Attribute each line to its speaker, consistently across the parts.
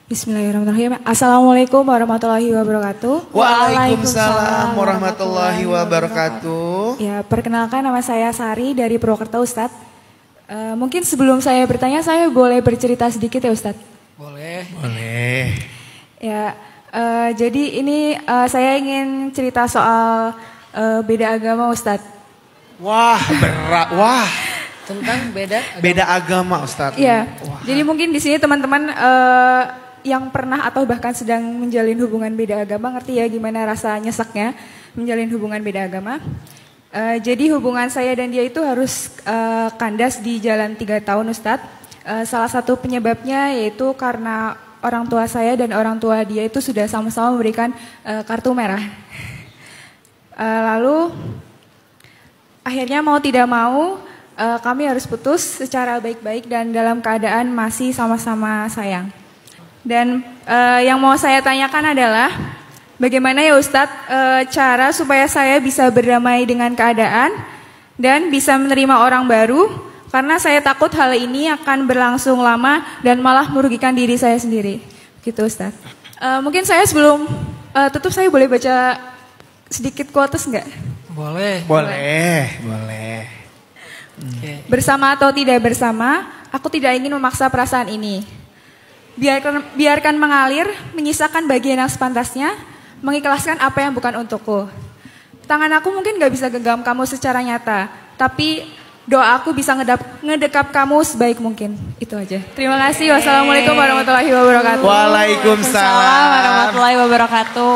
Speaker 1: Bismillahirrahmanirrahim. Assalamualaikum warahmatullahi wabarakatuh.
Speaker 2: Waalaikumsalam warahmatullahi wabarakatuh.
Speaker 1: Ya, perkenalkan nama saya Sari dari Purwokerto, Ustadz. Mungkin sebelum saya bertanya, saya boleh bercerita sedikit ya, Ustadz?
Speaker 2: Boleh. Boleh.
Speaker 1: Ya, jadi ini saya ingin cerita soal beda agama, Ustadz.
Speaker 2: Wah, berat. Wah,
Speaker 3: Tentang
Speaker 2: beda agama, Ustadz.
Speaker 1: Iya. Jadi mungkin di sini teman-teman yang pernah atau bahkan sedang menjalin hubungan beda agama ngerti ya gimana rasa nyeseknya menjalin hubungan beda agama. Jadi hubungan saya dan dia itu harus kandas di jalan 3 tahun, Ustadz. Salah satu penyebabnya yaitu karena orang tua saya dan orang tua dia itu sudah sama-sama memberikan kartu merah. Lalu akhirnya mau tidak mau kami harus putus secara baik-baik dan dalam keadaan masih sama-sama sayang. Dan yang mau saya tanyakan adalah bagaimana ya Ustadz cara supaya saya bisa berdamai dengan keadaan dan bisa menerima orang baru karena saya takut hal ini akan berlangsung lama dan malah merugikan diri saya sendiri. Gitu Ustadz. Mungkin saya sebelum tutup saya boleh baca sedikit quotes enggak?
Speaker 3: Boleh.
Speaker 2: Boleh.
Speaker 3: Okay.
Speaker 1: Bersama atau tidak bersama, aku tidak ingin memaksa perasaan ini. Biarkan mengalir, menyisakan bagian yang sepantasnya, mengikhlaskan apa yang bukan untukku. Tangan aku mungkin gak bisa genggam kamu secara nyata, tapi doa aku bisa ngedekap kamu sebaik mungkin. Itu aja. Terima kasih. Wassalamualaikum warahmatullahi wabarakatuh.
Speaker 2: Waalaikumsalam
Speaker 4: warahmatullahi wabarakatuh.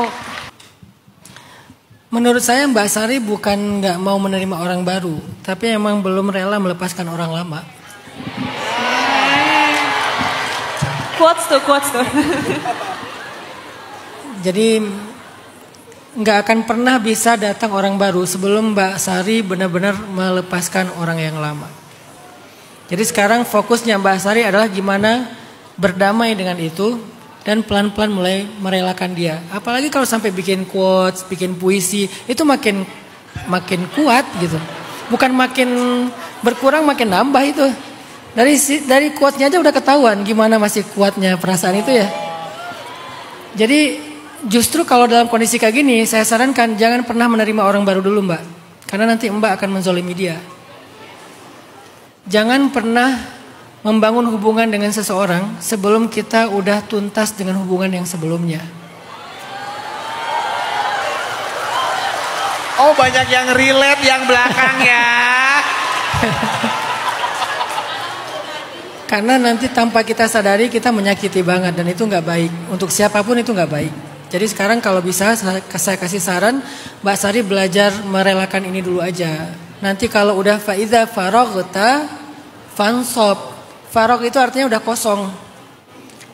Speaker 3: Menurut saya Mbak Sari bukan nggak mau menerima orang baru, tapi emang belum rela melepaskan orang lama.
Speaker 4: Quotes tuh.
Speaker 3: Jadi nggak akan pernah bisa datang orang baru sebelum Mbak Sari benar-benar melepaskan orang yang lama. Jadi sekarang fokusnya Mbak Sari adalah gimana berdamai dengan itu dan pelan-pelan mulai merelakan dia. Apalagi kalau sampai bikin quotes, bikin puisi, itu makin kuat gitu. Bukan makin berkurang, makin nambah itu. Dari quotesnya aja udah ketahuan gimana masih kuatnya perasaan itu ya. Jadi justru kalau dalam kondisi kayak gini, saya sarankan jangan pernah menerima orang baru dulu Mbak. Karena nanti Mbak akan menzolimi dia. Jangan pernah membangun hubungan dengan seseorang sebelum kita udah tuntas dengan hubungan yang sebelumnya.
Speaker 2: Oh, banyak yang relate yang belakang ya.
Speaker 3: Karena nanti tanpa kita sadari kita menyakiti banget dan itu nggak baik. Untuk siapapun itu nggak baik. Jadi sekarang kalau bisa saya kasih saran Mbak Sari belajar merelakan ini dulu aja. Nanti kalau udah faidza faraghta fansob. Farog itu artinya udah kosong.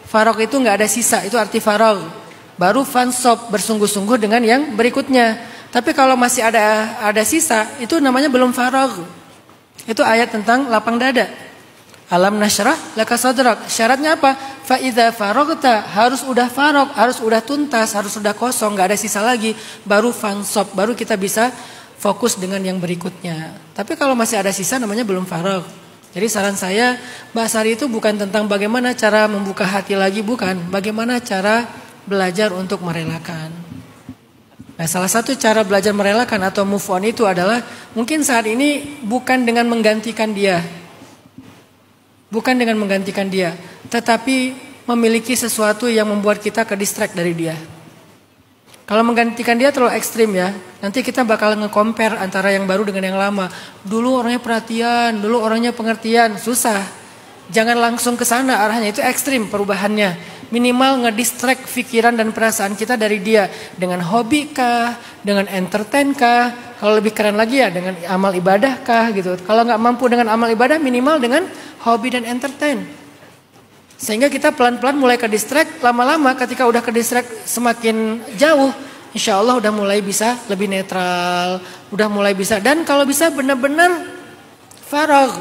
Speaker 3: Farog itu nggak ada sisa, itu arti farog. Baru fansob bersungguh-sungguh dengan yang berikutnya. Tapi kalau masih ada sisa, itu namanya belum farog. Itu ayat tentang lapang dada. Alam nasyrah laka sadrak. Syaratnya apa? Fa idza faragta, harus udah farag, harus udah tuntas, harus udah kosong, enggak ada sisa lagi, baru fansob, baru kita bisa fokus dengan yang berikutnya. Tapi kalau masih ada sisa namanya belum farag. Jadi saran saya, Mbak Sari itu bukan tentang bagaimana cara membuka hati lagi, bukan, bagaimana cara belajar untuk merelakan. Nah, salah satu cara belajar merelakan atau move on itu adalah mungkin saat ini bukan dengan menggantikan dia. Bukan dengan menggantikan dia, tetapi memiliki sesuatu yang membuat kita ke-distract dari dia. Kalau menggantikan dia terlalu ekstrim ya, nanti kita bakal nge-compare antara yang baru dengan yang lama. Dulu orangnya perhatian, dulu orangnya pengertian, susah. Jangan langsung ke sana arahnya, itu ekstrim perubahannya. Minimal nge-distract pikiran dan perasaan kita dari dia. Dengan hobi kah, dengan entertain kah, kalau lebih keren lagi ya dengan amal ibadah kah gitu. Kalau nggak mampu dengan amal ibadah minimal dengan hobi dan entertain. Sehingga kita pelan-pelan mulai ke distract, lama-lama ketika udah ke distract semakin jauh, insya Allah udah mulai bisa lebih netral, udah mulai bisa. Dan kalau bisa benar-benar farag.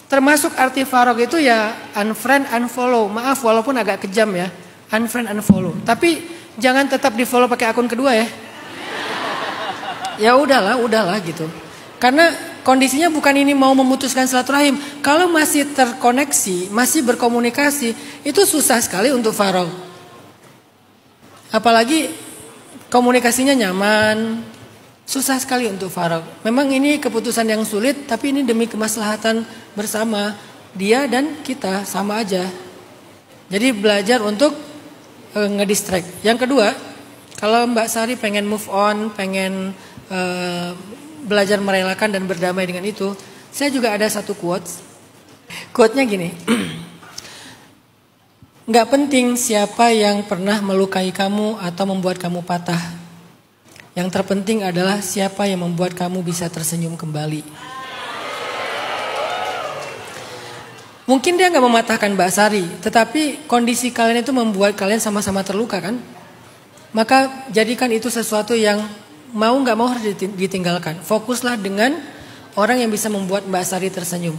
Speaker 3: Termasuk arti farag itu ya unfriend, unfollow. Maaf walaupun agak kejam ya, unfriend, unfollow. Tapi jangan tetap di follow pakai akun kedua ya. Ya udahlah gitu. Karena kondisinya bukan ini mau memutuskan silaturahim. Kalau masih terkoneksi, masih berkomunikasi, itu susah sekali untuk faragh. Apalagi komunikasinya nyaman, susah sekali untuk faragh. Memang ini keputusan yang sulit, tapi ini demi kemaslahatan bersama. Dia dan kita sama aja. Jadi belajar untuk ngedistract. Yang kedua, kalau Mbak Sari pengen move on, pengen belajar merelakan dan berdamai dengan itu, saya juga ada satu quotes. Quote-nya gini. Gak penting siapa yang pernah melukai kamu atau membuat kamu patah. Yang terpenting adalah siapa yang membuat kamu bisa tersenyum kembali. Mungkin dia gak mematahkan Mbak Sari, tetapi kondisi kalian itu membuat kalian sama-sama terluka kan? Maka jadikan itu sesuatu yang mau gak mau harus ditinggalkan. Fokuslah dengan orang yang bisa membuat Mbak Sari tersenyum.